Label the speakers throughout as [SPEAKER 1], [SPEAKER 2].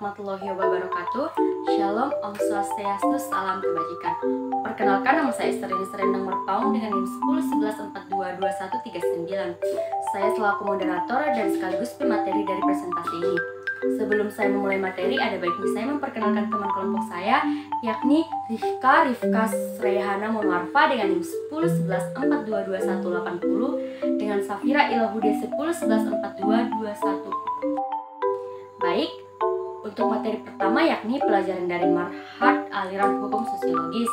[SPEAKER 1] warahmatullahi wabarakatuh. Shalom, Om Swastiastu, salam kebajikan. Perkenalkan, nama saya Esterini Serendang Merpaung dengan NIM 1011422139. Saya selaku moderator dan sekaligus pemateri dari presentasi ini. Sebelum saya memulai materi, ada baiknya saya memperkenalkan teman kelompok saya, yakni Rifka Srehana Monwarfa dengan NIM 1011422180 dengan Safira Ilahudia 10114221. Baik, untuk materi pertama yakni pelajaran dari Marhab Aliran Hukum Sosiologis.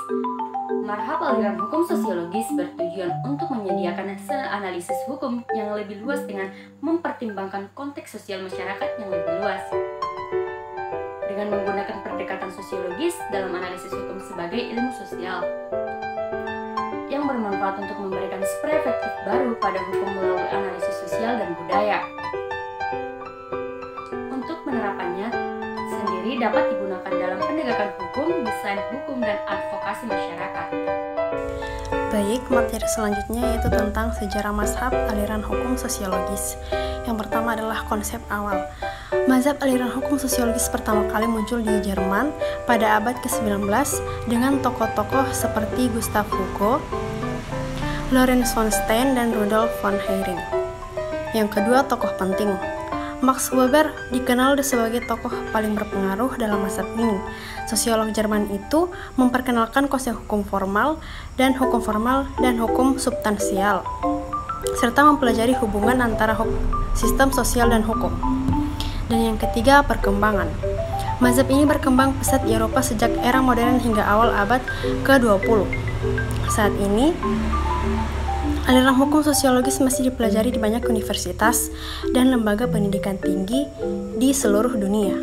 [SPEAKER 1] Marhab Aliran Hukum Sosiologis bertujuan untuk menyediakan hasil analisis hukum yang lebih luas dengan mempertimbangkan konteks sosial masyarakat yang lebih luas. Dengan menggunakan pendekatan sosiologis dalam analisis hukum sebagai ilmu sosial yang bermanfaat untuk memberikan perspektif baru pada hukum melalui analisis sosial dan budaya. Penerapannya sendiri dapat digunakan dalam penegakan hukum, desain hukum, dan advokasi masyarakat.
[SPEAKER 2] Baik, materi selanjutnya yaitu tentang sejarah mazhab aliran hukum sosiologis. Yang pertama adalah konsep awal. Mazhab aliran hukum sosiologis pertama kali muncul di Jerman pada abad ke-19 dengan tokoh-tokoh seperti Gustav Hugo, Lorenz von Stein, dan Rudolf von Hering. Yang kedua, tokoh penting. Max Weber dikenal sebagai tokoh paling berpengaruh dalam mazhab ini. Sosiolog Jerman itu memperkenalkan konsep hukum formal dan hukum substansial, serta mempelajari hubungan antara sistem sosial dan hukum. Dan yang ketiga, perkembangan. Mazhab ini berkembang pesat di Eropa sejak era modern hingga awal abad ke-20. Saat ini, aliran hukum sosiologis masih dipelajari di banyak universitas dan lembaga pendidikan tinggi di seluruh dunia.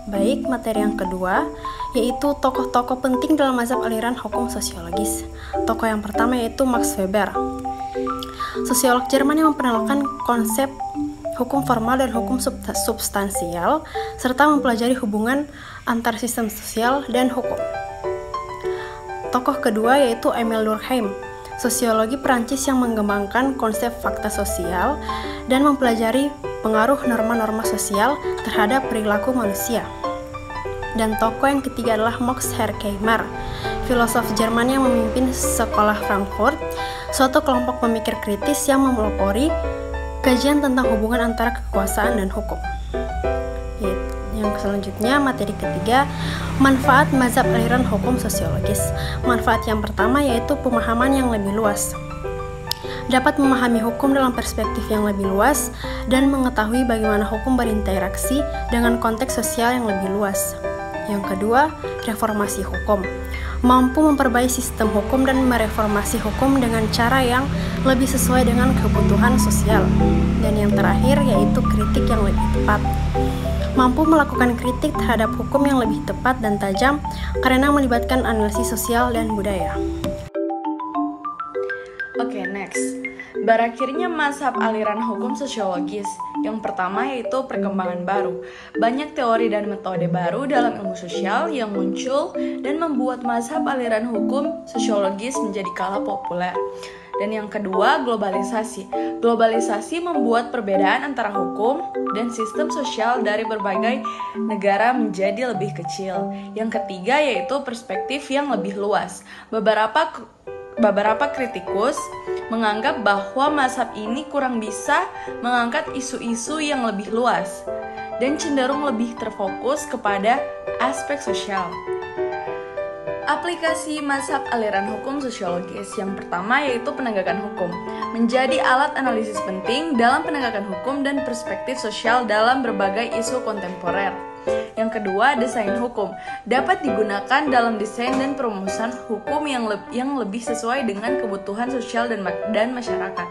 [SPEAKER 2] Baik, materi yang kedua yaitu tokoh-tokoh penting dalam mazhab aliran hukum sosiologis. Tokoh yang pertama yaitu Max Weber, sosiolog Jerman yang memperkenalkan konsep hukum formal dan hukum substansial serta mempelajari hubungan antar sistem sosial dan hukum. Tokoh kedua yaitu Emile Durkheim, sosiologi Prancis yang mengembangkan konsep fakta sosial dan mempelajari pengaruh norma-norma sosial terhadap perilaku manusia. Dan tokoh yang ketiga adalah Max Horkheimer, filosof Jerman yang memimpin sekolah Frankfurt, suatu kelompok pemikir kritis yang mempelopori kajian tentang hubungan antara kekuasaan dan hukum. Yang selanjutnya, materi ketiga, manfaat mazhab aliran hukum sosiologis. Manfaat yang pertama yaitu pemahaman yang lebih luas. Dapat memahami hukum dalam perspektif yang lebih luas dan mengetahui bagaimana hukum berinteraksi dengan konteks sosial yang lebih luas. Yang kedua, reformasi hukum. Mampu memperbaiki sistem hukum dan mereformasi hukum dengan cara yang lebih sesuai dengan kebutuhan sosial. Dan yang terakhir yaitu kritik yang lebih tepat. Mampu melakukan kritik terhadap hukum yang lebih tepat dan tajam karena melibatkan analisis sosial dan budaya.
[SPEAKER 3] Oke, next. Berakhirnya mazhab aliran hukum sosiologis. Yang pertama yaitu perkembangan baru. Banyak teori dan metode baru dalam ilmu sosial yang muncul dan membuat mazhab aliran hukum sosiologis menjadi kala populer. Dan yang kedua, globalisasi. Globalisasi membuat perbedaan antara hukum dan sistem sosial dari berbagai negara menjadi lebih kecil. Yang ketiga yaitu perspektif yang lebih luas. Beberapa kritikus menganggap bahwa mazhab ini kurang bisa mengangkat isu-isu yang lebih luas dan cenderung lebih terfokus kepada aspek sosial. Aplikasi mazhab aliran hukum sosiologis yang pertama yaitu penegakan hukum. Menjadi alat analisis penting dalam penegakan hukum dan perspektif sosial dalam berbagai isu kontemporer. Yang kedua, desain hukum. Dapat digunakan dalam desain dan perumusan hukum yang lebih sesuai dengan kebutuhan sosial dan masyarakat.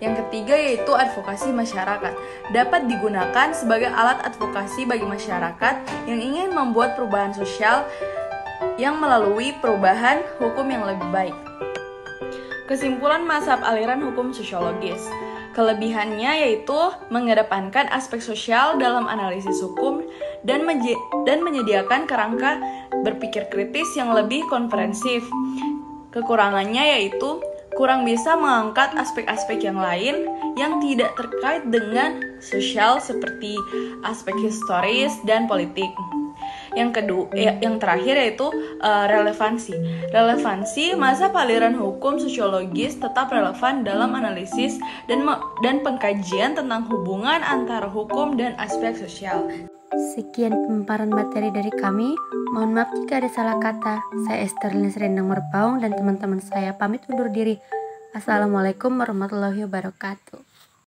[SPEAKER 3] Yang ketiga yaitu advokasi masyarakat. Dapat digunakan sebagai alat advokasi bagi masyarakat yang ingin membuat perubahan sosial yang melalui perubahan hukum yang lebih baik. Kesimpulan mazhab aliran hukum sosiologis. Kelebihannya yaitu mengedepankan aspek sosial dalam analisis hukum dan menyediakan kerangka berpikir kritis yang lebih komprehensif. Kekurangannya yaitu kurang bisa mengangkat aspek-aspek yang lain yang tidak terkait dengan sosial seperti aspek historis dan politik. Yang terakhir yaitu relevansi. Relevansi mazhab aliran hukum sosiologis tetap relevan dalam analisis dan pengkajian tentang hubungan antara hukum dan aspek sosial.
[SPEAKER 1] Sekian pemaparan materi dari kami. Mohon maaf jika ada salah kata. Saya Esterlina Serendang Merbaung dan teman-teman saya pamit undur diri. Assalamualaikum warahmatullahi wabarakatuh.